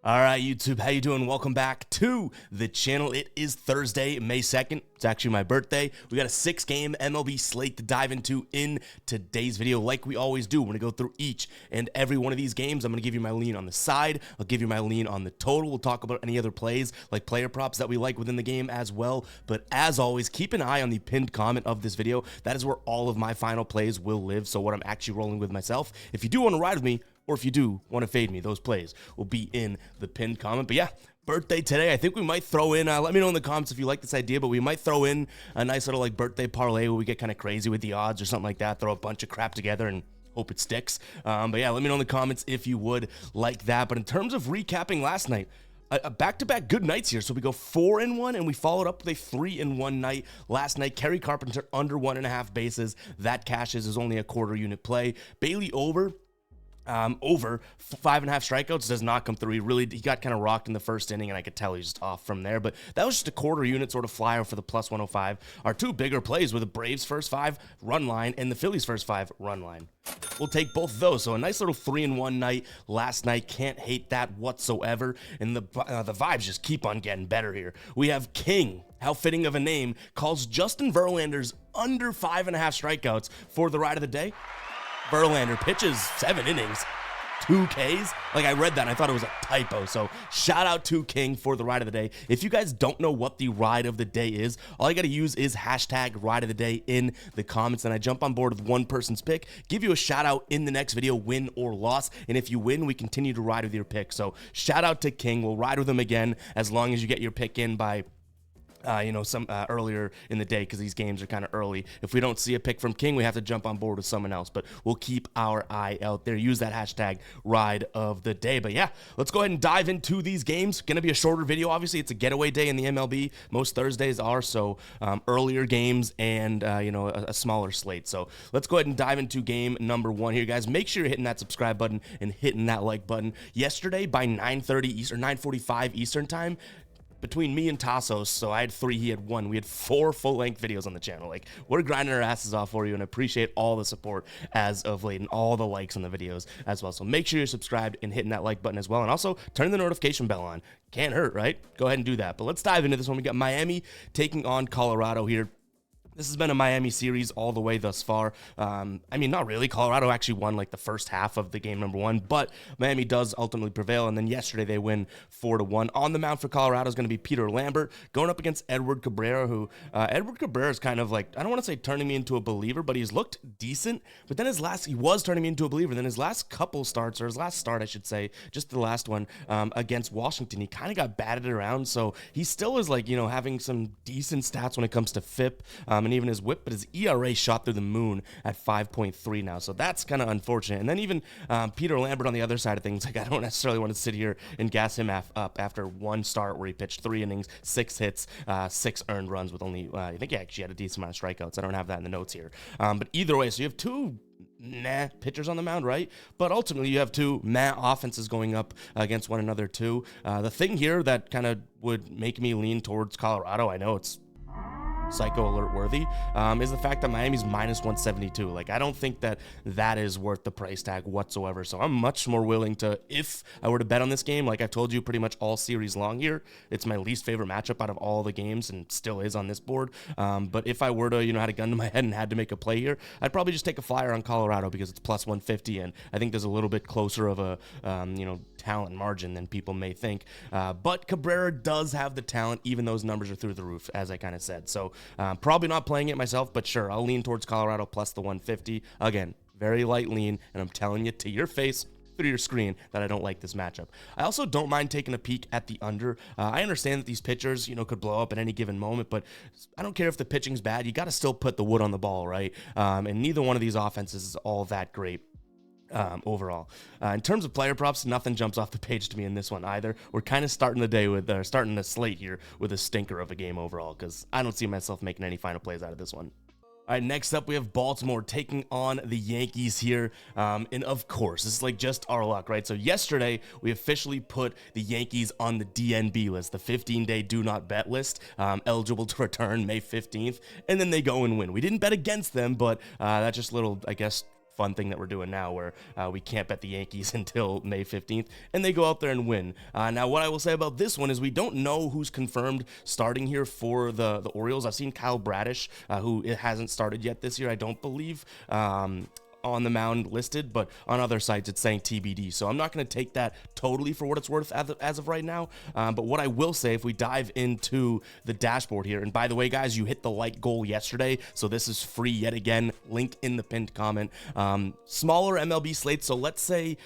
All right, YouTube, how you doing? Welcome back to the channel. It is Thursday, May 2nd. It's actually my birthday. We got a 6-game MLB slate to dive into in today's video. Like we always do, we're going to go through each and every one of these games. I'm going to give you my lean on the side. I'll give you my lean on the total. We'll talk about any other plays, like player props that we like within the game as well. But as always, keep an eye on the pinned comment of this video. That is where all of my final plays will live, so what I'm actually rolling with myself. If you do want to ride with me, or if you do want to fade me, those plays will be in the pinned comment. But yeah, birthday today. I think we might throw in, let me know in the comments if you like this idea, but we might throw in a nice little like birthday parlay where we get kind of crazy with the odds or something like that. Throw a bunch of crap together and hope it sticks. But yeah, let me know in the comments if you would like that. But in terms of recapping last night, back-to-back good nights here. So we go 4-1, and we followed up with a 3-1 night last night. Kerry Carpenter under 1.5 bases. That cashes is only a quarter unit play. Bailey over 5.5 strikeouts does not come through. He got kind of rocked in the first inning, and I could tell he's just off from there. But that was just a quarter unit sort of flyer for the plus 105. Our two bigger plays were the Braves' first 5 run line and the Phillies' first 5 run line. We'll take both of those. So a nice little 3-1 night last night. Can't hate that whatsoever. And the vibes just keep on getting better here. We have King, how fitting of a name, calls Justin Verlander's under 5.5 strikeouts for the ride of the day. Verlander pitches 7 innings, 2 Ks. Like, I read that and I thought it was a typo. So shout out to King for the ride of the day. If you guys don't know what the ride of the day is, all you got to use is hashtag ride of the day in the comments. And I jump on board with one person's pick, give you a shout out in the next video, win or loss. And if you win, we continue to ride with your pick. So shout out to King. We'll ride with him again as long as you get your pick in by earlier in the day, because these games are kind of early. If we don't see a pick from King, we have to jump on board with someone else, but we'll keep our eye out there. Use that hashtag ride of the day. But yeah, let's go ahead and dive into these games. Gonna be a shorter video. Obviously, it's a getaway day in the MLB. Most Thursdays are, so earlier games and a smaller slate. So let's go ahead and dive into game number 1 here, guys. Make sure you're hitting that subscribe button and hitting that like button. Yesterday by 9:30 Eastern, 9:45 Eastern time, between me and Tassos, so I had 3, he had 1. We had 4 full-length videos on the channel. Like, we're grinding our asses off for you, and I appreciate all the support as of late and all the likes on the videos as well. So make sure you're subscribed and hitting that like button as well. And also, turn the notification bell on. Can't hurt, right? Go ahead and do that. But let's dive into this one. We got Miami taking on Colorado here. This has been a Miami series all the way thus far. I mean, not really. Colorado actually won like the first half of the game number 1, but Miami does ultimately prevail. And then yesterday they win 4-1. On the mound for Colorado is going to be Peter Lambert going up against Edward Cabrera, who Edward Cabrera is kind of like, I don't want to say turning me into a believer, but he's looked decent. But then he was turning me into a believer. Then his last couple starts, or his last start, I should say, just the last one against Washington, he kind of got batted around. So he still is like, having some decent stats when it comes to FIP. And even his whip, but his ERA shot through the moon at 5.3 now, so that's kind of unfortunate. And then even Peter Lambert on the other side of things, like, I don't necessarily want to sit here and gas him up after one start where he pitched 3 innings, 6 hits, 6 earned runs with only, I think he actually had a decent amount of strikeouts. I don't have that in the notes here. But either way, so you have 2 pitchers on the mound, right? But ultimately, you have 2 offenses going up against one another too. The thing here that kind of would make me lean towards Colorado, I know it's psycho alert worthy, is the fact that Miami's minus 172. Like, I don't think that is worth the price tag whatsoever. So I'm much more willing to, if I were to bet on this game, like I've told you pretty much all series long here, it's my least favorite matchup out of all the games and still is on this board. But if I were to, had a gun to my head and had to make a play here, I'd probably just take a flyer on Colorado because it's plus 150, and I think there's a little bit closer of a, talent margin than people may think. But Cabrera does have the talent, even those numbers are through the roof, as I kind of said. So probably not playing it myself, but sure, I'll lean towards Colorado plus the 150. Again, very light lean, and I'm telling you to your face through your screen that I don't like this matchup. I also don't mind taking a peek at the under. I understand that these pitchers, could blow up at any given moment, but I don't care if the pitching's bad. You got to still put the wood on the ball, right? And neither one of these offenses is all that great. Overall, in terms of player props, nothing jumps off the page to me in this one either. We're kind of starting the slate here with a stinker of a game overall, because I don't see myself making any final plays out of this one. All right, next up, we have Baltimore taking on the Yankees here. And of course, this is like just our luck, right? So yesterday, we officially put the Yankees on the DNB list, the 15-day do not bet list, eligible to return May 15th. And then they go and win. We didn't bet against them, but that's just little, I guess, fun thing that we're doing now where we can't bet the Yankees until May 15th, and they go out there and win. Now, what I will say about this one is we don't know who's confirmed starting here for the Orioles. I've seen Kyle Bradish, who it hasn't started yet this year, I don't believe. On the mound listed, but on other sites it's saying TBD. So I'm not going to take that totally for what it's worth as of right now. But what I will say, if we dive into the dashboard here, and by the way, guys, you hit the like goal yesterday, so this is free yet again. Link in the pinned comment. Smaller MLB slate, so let's say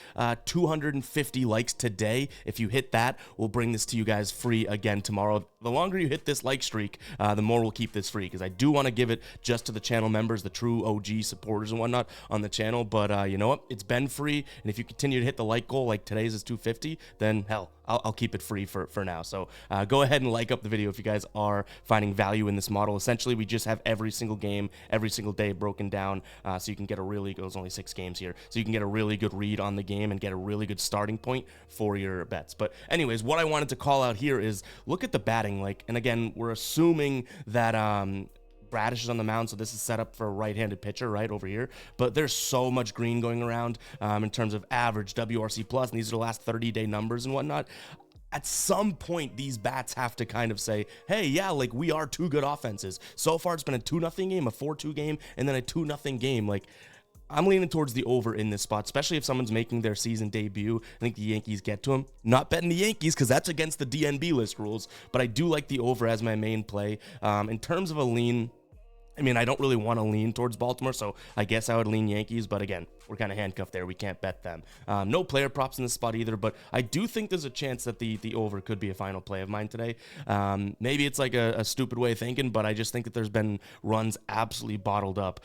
250 likes today. If you hit that, we'll bring this to you guys free again tomorrow. The longer you hit this like streak, the more we'll keep this free, because I do want to give it just to the channel members, the true OG supporters and whatnot on the channel. But you know what, it's been free, and if you continue to hit the like goal, like today's is 250, then hell, I'll keep it free for now. So go ahead and like up the video if you guys are finding value in this model. Essentially, we just have every single game, every single day broken down, so you can get a really good, there's only 6 games here, so you can get a really good read on the game and get a really good starting point for your bets. But anyways, what I wanted to call out here is look at the batting, like, and again, we're assuming that Bradish is on the mound, so this is set up for a right-handed pitcher right over here, but there's so much green going around in terms of average, WRC plus, and these are the last 30-day numbers and whatnot. At some point, these bats have to kind of say, hey, yeah, like, we are 2 good offenses. So far, it's been a 2-0 game, a 4-2 game, and then a 2-0 game. Like, I'm leaning towards the over in this spot, especially if someone's making their season debut. I think the Yankees get to them. Not betting the Yankees because that's against the DNB list rules, but I do like the over as my main play. In terms of a lean, I mean, I don't really want to lean towards Baltimore, so I guess I would lean Yankees, but again, we're kind of handcuffed there. We can't bet them. No player props in this spot either, but I do think there's a chance that the over could be a final play of mine today. Maybe it's like a stupid way of thinking, but I just think that there's been runs absolutely bottled up,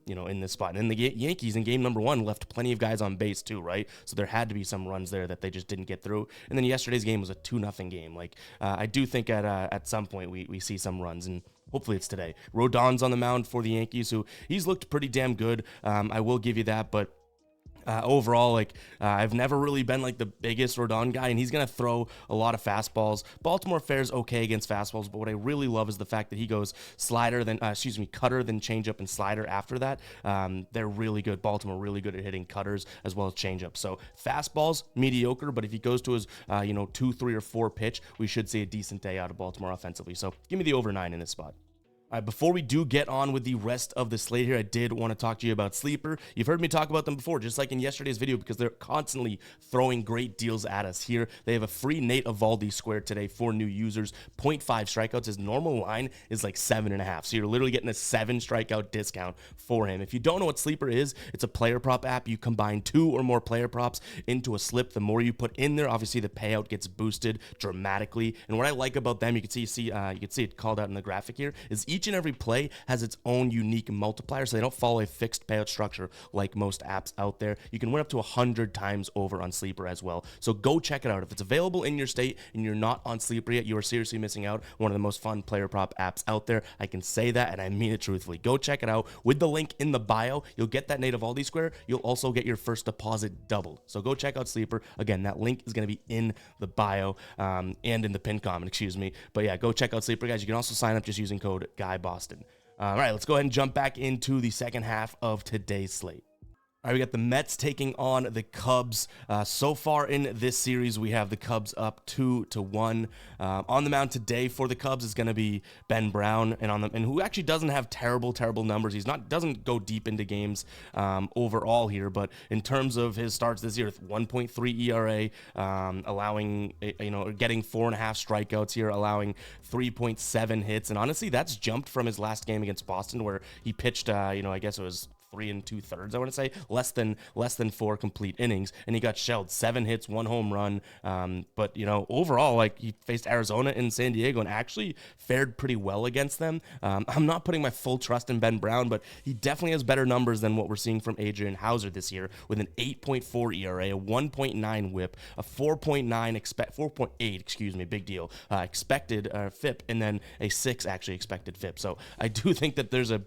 you know, in this spot. And the Yankees in game number 1 left plenty of guys on base too, right? So there had to be some runs there that they just didn't get through. And then yesterday's game was a 2-0 game. Like, I do think at some point we see some runs, and hopefully it's today. Rodon's on the mound for the Yankees, who he's looked pretty damn good. I will give you that, but overall, like, I've never really been like the biggest Rodon guy, and he's going to throw a lot of fastballs. Baltimore fares okay against fastballs, but what I really love is the fact that he goes slider, then cutter, then changeup and slider after that. They're really good. Baltimore really good at hitting cutters as well as changeup. So fastballs mediocre, but if he goes to his 2, 3, or 4 pitch, we should see a decent day out of Baltimore offensively. So give me the over 9 in this spot. All right, before we do get on with the rest of the slate here, I did want to talk to you about Sleeper. You've heard me talk about them before, just like in yesterday's video, because they're constantly throwing great deals at us here. They have a free Nate Eovaldi square today for new users, 0.5 strikeouts. His normal line is like 7.5, so you're literally getting a 7 strikeout discount for him. If you don't know what Sleeper is, it's a player prop app. You combine 2 or more player props into a slip. The more you put in there, obviously the payout gets boosted dramatically. And what I like about them, you can see it called out in the graphic here, is each and every play has its own unique multiplier, so they don't follow a fixed payout structure like most apps out there. You can win up to 100 times over on Sleeper as well, so go check it out. If it's available in your state and you're not on Sleeper yet, you are seriously missing out. One of the most fun player prop apps out there. I can say that, and I mean it truthfully. Go check it out with the link in the bio. You'll get that Nate Eovaldi square. You'll also get your first deposit doubled. So go check out Sleeper. Again, that link is going to be in the bio and in the pinned comment, excuse me. But yeah, go check out Sleeper, guys. You can also sign up just using code GUYBOSTON. All right, let's go ahead and jump back into the second half of today's slate. All right, we got the Mets taking on the Cubs. So far in this series, we have the Cubs up 2-1. On the mound today for the Cubs is going to be Ben Brown, and who actually doesn't have terrible numbers. Doesn't go deep into games overall here, but in terms of his starts this year, 1.3 ERA, allowing getting 4.5 strikeouts here, allowing 3.7 hits, and honestly, that's jumped from his last game against Boston where he pitched. I guess it was 3 2/3, I want to say, less than 4 complete innings, and he got shelled. 7 hits, 1 home run. But overall, like, he faced Arizona and San Diego and actually fared pretty well against them. I'm not putting my full trust in Ben Brown, but he definitely has better numbers than what we're seeing from Adrian Hauser this year, with an 8.4 ERA, a 1.9 WHIP, a 4.8, big deal, expected FIP, and then a 6 actually expected FIP. So I do think that there's a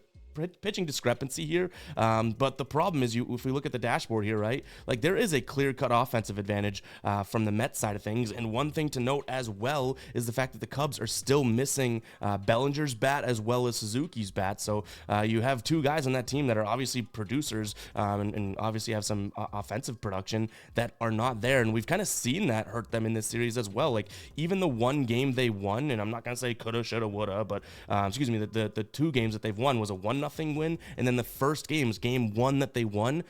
pitching discrepancy here. But the problem is, if we look at the dashboard here, right, like there is a clear-cut offensive advantage from the Mets side of things. And one thing to note as well is the fact that the Cubs are still missing Bellinger's bat as well as Suzuki's bat. So you have two guys on that team that are obviously producers and obviously have some offensive production that are not there. And we've kind of seen that hurt them in this series as well. Like even the one game they won, and I'm not going to say coulda, shoulda, woulda, but excuse me, the two games that they've won was a 1-0 win. And then the first game one that they won,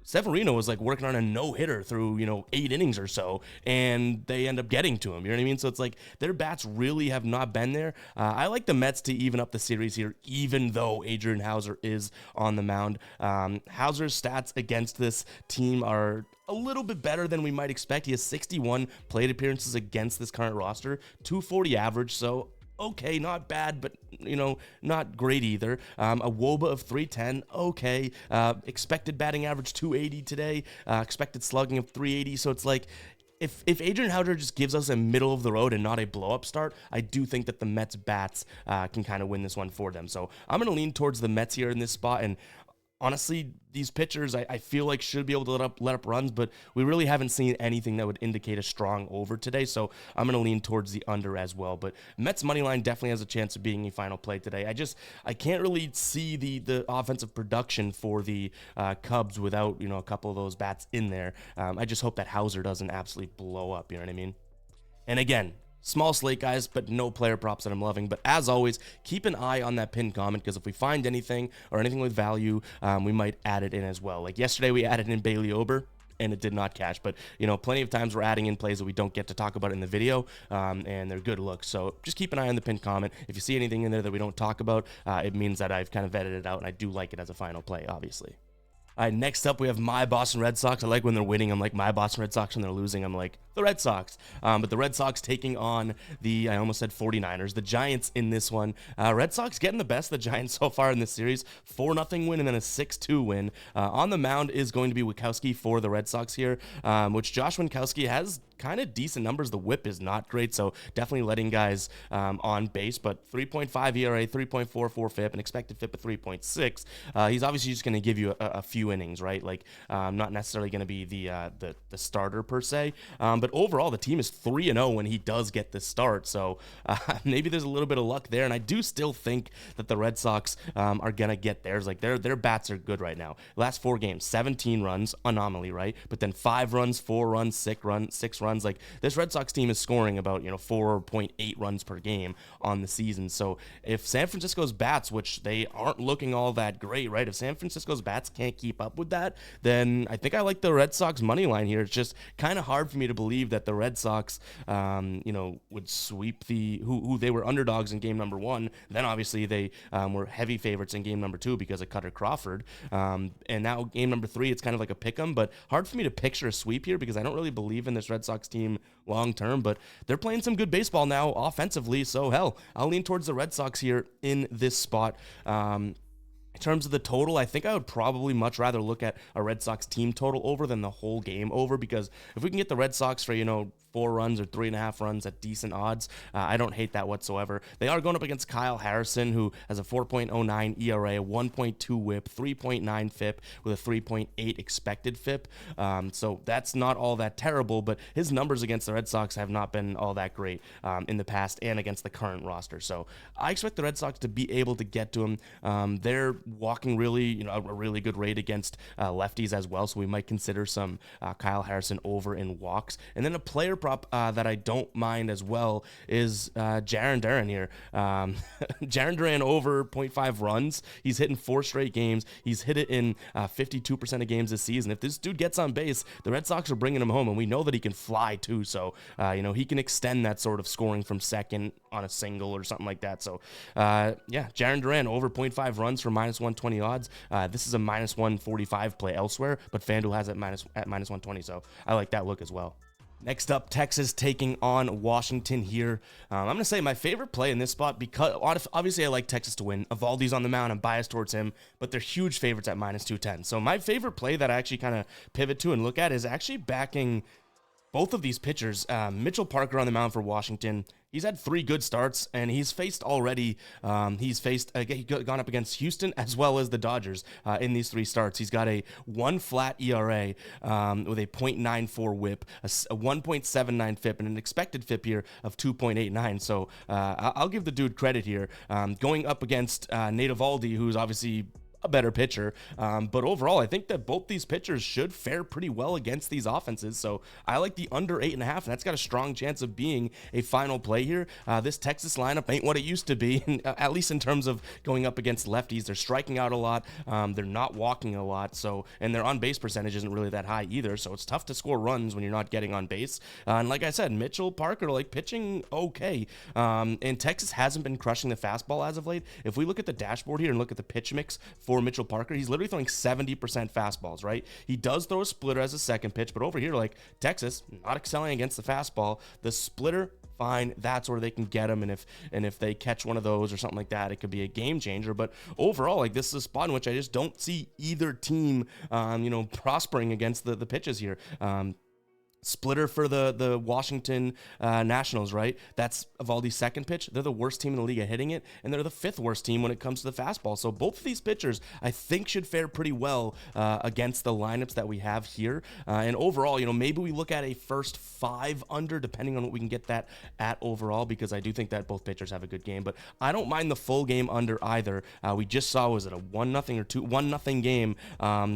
Severino was like working on a no-hitter through, 8 innings or so, and they end up getting to him. You know what I mean? So it's like their bats really have not been there. I like the Mets to even up the series here, even though Adrian Hauser is on the mound. Hauser's stats against this team are a little bit better than we might expect. He has 61 plate appearances against this current roster, 240 average, so okay, not bad, but not great either. A WOBA of 310, okay. Expected batting average 280 today. Expected slugging of 380. So it's like, if Adrian Hauser just gives us a middle of the road and not a blow up start, I do think that the Mets bats can kind of win this one for them. So I'm going to lean towards the Mets here in this spot. And honestly, these pitchers, I feel like should be able to let up runs, but we really haven't seen anything that would indicate a strong over today, so I'm going to lean towards the under as well. But Mets money line definitely has a chance of being a final play today. I can't really see the offensive production for the Cubs without a couple of those bats in there. I just hope that Hauser doesn't absolutely blow up. You know what I mean? And again, small slate, guys, but no player props that I'm loving. But as always, keep an eye on that pinned comment, because if we find anything or anything with value, we might add it in as well. Like yesterday, we added in Bailey Ober, and it did not cash. But, plenty of times we're adding in plays that we don't get to talk about in the video, and they're good looks. So just keep an eye on the pinned comment. If you see anything in there that we don't talk about, it means that I've kind of vetted it out, and I do like it as a final play, obviously. All right, next up, we have my Boston Red Sox. I like when they're winning. I'm like, my Boston Red Sox. When they're losing, I'm like, the Red Sox. But the Red Sox taking on I almost said 49ers, the Giants in this one. Red Sox getting the best of the Giants so far in this series. 4-0 win and then a 6-2 win. On the mound is going to be Winkowski for the Red Sox here, which Josh Winkowski has kind of decent numbers. The whip is not great, so definitely letting guys on base, but 3.5 ERA, 3.44 FIP, and expected FIP of 3.6. He's obviously just going to give you a few innings, right? Like not necessarily going to be the starter per se, but overall the team is 3-0 when he does get the start, so maybe there's a little bit of luck there, and I do still think that the Red Sox are going to get theirs. Like their bats are good right now. Last 4 games, 17 runs, anomaly, right? But then 5 runs, 4 runs, 6 runs. Like this Red Sox team is scoring about 4.8 runs per game on the season. So if San Francisco's bats, which they aren't looking all that great, right? If San Francisco's bats can't keep up with that, then I think I like the Red Sox money line here. It's just kind of hard for me to believe that the Red Sox, would sweep who they were underdogs in game number 1. Then obviously they were heavy favorites in game number 2 because of Cutter Crawford. And now game number 3, it's kind of like a pick 'em, but hard for me to picture a sweep here because I don't really believe in this Red Sox team long term, but they're playing some good baseball now offensively. So hell, I'll lean towards the Red Sox here in this spot. In terms of the total, I think I would probably much rather look at a Red Sox team total over than the whole game over, because if we can get the Red Sox for, 4 runs or 3.5 runs at decent odds, I don't hate that whatsoever. They are going up against Kyle Harrison, who has a 4.09 ERA, 1.2 whip, 3.9 FIP with a 3.8 expected FIP. So that's not all that terrible, but his numbers against the Red Sox have not been all that great in the past and against the current roster. So I expect the Red Sox to be able to get to him. They're walking really, a really good rate against lefties as well, so we might consider some Kyle Harrison over in walks. And then a player prop that I don't mind as well is Jarren Duran here. Jarren Duran over 0.5 runs. He's hitting 4 straight games. He's hit it in 52% of games this season. If this dude gets on base, the Red Sox are bringing him home, and we know that he can fly too, so he can extend that sort of scoring from second on a single or something like that. So Jarren Duran over 0.5 runs for -120 odds. This is a -145 play elsewhere, but FanDuel has it at -120, so I like that look as well. Next up, Texas taking on Washington here. I'm going to say my favorite play in this spot, because obviously I like Texas to win. Evaldi's on the mound. I'm biased towards him, but they're huge favorites at -210. So my favorite play that I actually kind of pivot to and look at is actually backing both of these pitchers, Mitchell Parker on the mound for Washington, he's had 3 good starts, and he's faced already, he's gone up against Houston as well as the Dodgers in these 3 starts. He's got a 1 flat ERA with a .94 whip, a 1.79 FIP, and an expected FIP here of 2.89. So I'll give the dude credit here. Going up against Nate Eovaldi, who's obviously a better pitcher. But overall, I think that both these pitchers should fare pretty well against these offenses. So I like the under 8.5, and that's got a strong chance of being a final play here. This Texas lineup ain't what it used to be, at least in terms of going up against lefties. They're striking out a lot. They're not walking a lot. So, and their on-base percentage isn't really that high either. So it's tough to score runs when you're not getting on base. And like I said, Mitchell Parker, like, pitching okay. And Texas hasn't been crushing the fastball as of late. If we look at the dashboard here and look at the pitch mix for Mitchell Parker, he's literally throwing 70% fastballs, right? He does throw a splitter as a second pitch, but over here, like, Texas, not excelling against the fastball. The splitter, fine, that's where they can get him, and if they catch one of those or something like that, it could be a game changer. But overall, like, this is a spot in which I just don't see either team, prospering against the pitches here. Splitter for the Washington Nationals, right? That's Eovaldi's second pitch. They're the worst team in the league at hitting it, and they're the 5th worst team when it comes to the fastball. So both of these pitchers, I think, should fare pretty well against the lineups that we have here. And overall, maybe we look at a first 5 under, depending on what we can get that at overall, because I do think that both pitchers have a good game. But I don't mind the full game under either. We just saw, was it a 1-0 or 1-0 game?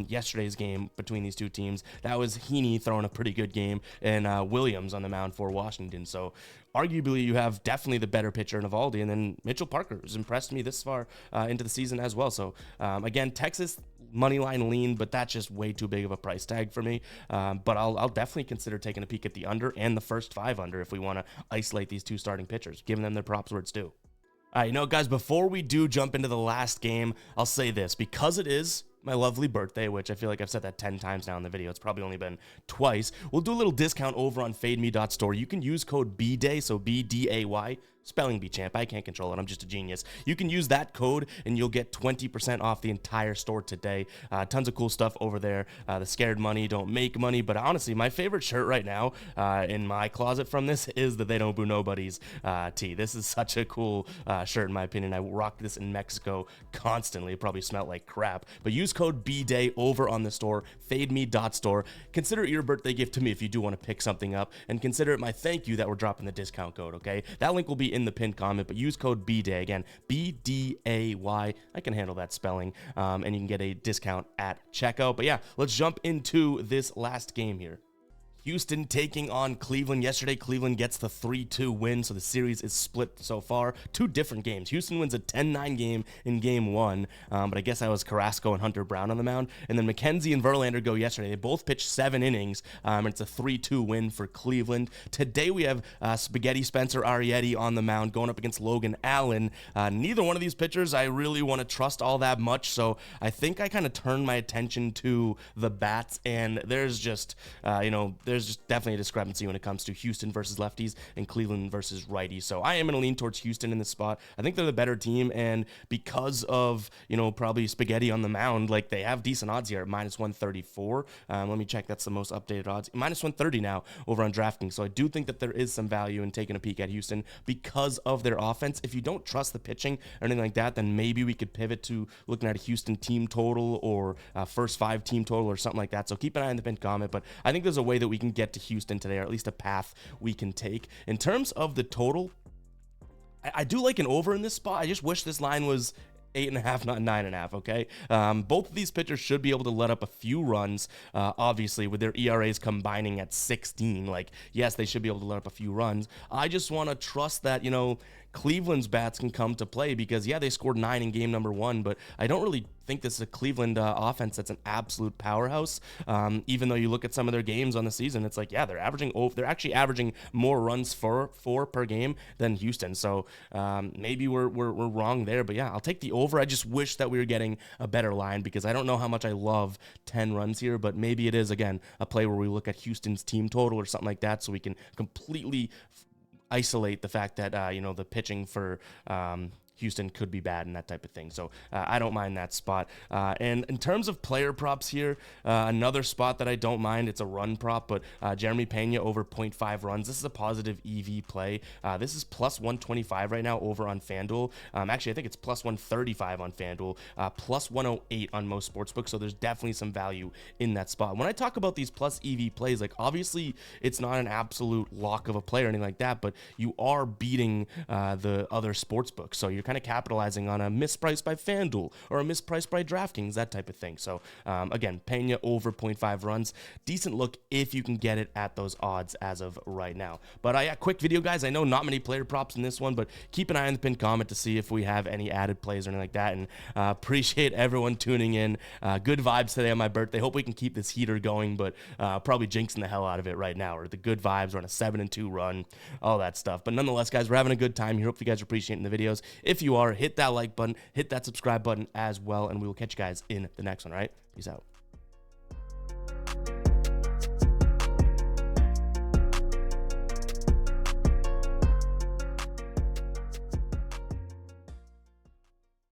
Yesterday's game between these two teams. That was Heaney throwing a pretty good game, and Williams on the mound for Washington. So arguably you have definitely the better pitcher in Eovaldi, and then Mitchell Parker has impressed me this far into the season as well. So again, Texas money line lean, but that's just way too big of a price tag for me. But I'll definitely consider taking a peek at the under and the first 5 under if we want to isolate these two starting pitchers, giving them their props where it's due. All right, guys, before we do jump into the last game, I'll say this, because it is my lovely birthday, which I feel like I've said that 10 times now in the video. It's probably only been twice. We'll do a little discount over on fademe.store. You can use code BDAY, so BDAY, spelling bee champ. I can't control it. I'm just a genius. You can use that code and you'll get 20% off the entire store today. Tons of cool stuff over there. The scared money don't make money, but honestly, my favorite shirt right now in my closet from this is the They Don't Boo Nobody's tee. This is such a cool shirt in my opinion. I rocked this in Mexico constantly. It probably smelled like crap, but use code BDAY over on the store, fademe.store. Consider it your birthday gift to me if you do want to pick something up, and consider it my thank you that we're dropping the discount code, okay? That link will be in the pinned comment, but use code BDAY, again, BDAY. I can handle that spelling, and you can get a discount at checkout. But yeah, let's jump into this last game here. Houston taking on Cleveland. Yesterday, Cleveland gets the 3-2 win, so the series is split so far. 2 different games. Houston wins a 10-9 game in game 1, but I guess that was Carrasco and Hunter Brown on the mound. And then McKenzie and Verlander go yesterday. They both pitched 7 innings, and it's a 3-2 win for Cleveland. Today, we have Spaghetti Spencer Arrieta on the mound going up against Logan Allen. Neither one of these pitchers I really want to trust all that much, so I think I kind of turned my attention to the bats, and there's just, there's just definitely a discrepancy when it comes to Houston versus lefties and Cleveland versus righties. So I am going to lean towards Houston in this spot. I think they're the better team, and because of, probably Spaghetti on the mound, like, they have decent odds here at -134. Let me check. That's the most updated odds. -130 now over on DraftKings. So I do think that there is some value in taking a peek at Houston because of their offense. If you don't trust the pitching or anything like that, then maybe we could pivot to looking at a Houston team total or first 5 team total or something like that. So keep an eye on the pinned comment, but I think there's a way that we can get to Houston today, or at least a path we can take. In terms of the total, I do like an over in this spot. I just wish this line was 8.5, not 9.5, okay? Both of these pitchers should be able to let up a few runs, obviously, with their ERAs combining at 16. Like, yes, they should be able to let up a few runs. I just want to trust that, Cleveland's bats can come to play because, yeah, they scored 9 in game number 1, but I don't really think this is a Cleveland offense that's an absolute powerhouse. Even though you look at some of their games on the season, it's like, yeah, they're actually averaging more runs for per game than Houston. So maybe we're wrong there, but yeah, I'll take the over. I just wish that we were getting a better line because I don't know how much I love 10 runs here, but maybe it is, again, a play where we look at Houston's team total or something like that so we can completely isolate the fact that, the pitching for Houston could be bad and that type of thing. So I don't mind that spot. And in terms of player props here, another spot that I don't mind, it's a run prop, but Jeremy Pena over 0.5 runs. This is a positive EV play. This is plus 125 right now over on FanDuel. Actually, I think it's plus 135 on FanDuel, plus 108 on most sportsbooks. So there's definitely some value in that spot. When I talk about these plus EV plays, like obviously it's not an absolute lock of a play or anything like that, but you are beating the other sportsbooks. So you're kind of capitalizing on a mispriced by FanDuel or a mispriced by DraftKings, that type of thing. So again, Pena over 0.5 runs, decent look if you can get it at those odds as of right now. But yeah, quick video, guys. I know not many player props in this one, but keep an eye on the pinned comment to see if we have any added plays or anything like that. And appreciate everyone tuning in. Good vibes today on my birthday. Hope we can keep this heater going, but probably jinxing the hell out of it right now. Or the good vibes, we're on a 7-2 run, all that stuff. But nonetheless, guys, we're having a good time here. Hope you guys are appreciating the videos. If you are, hit that like button, hit that subscribe button as well, and we will catch you guys in the next one. All right, peace out.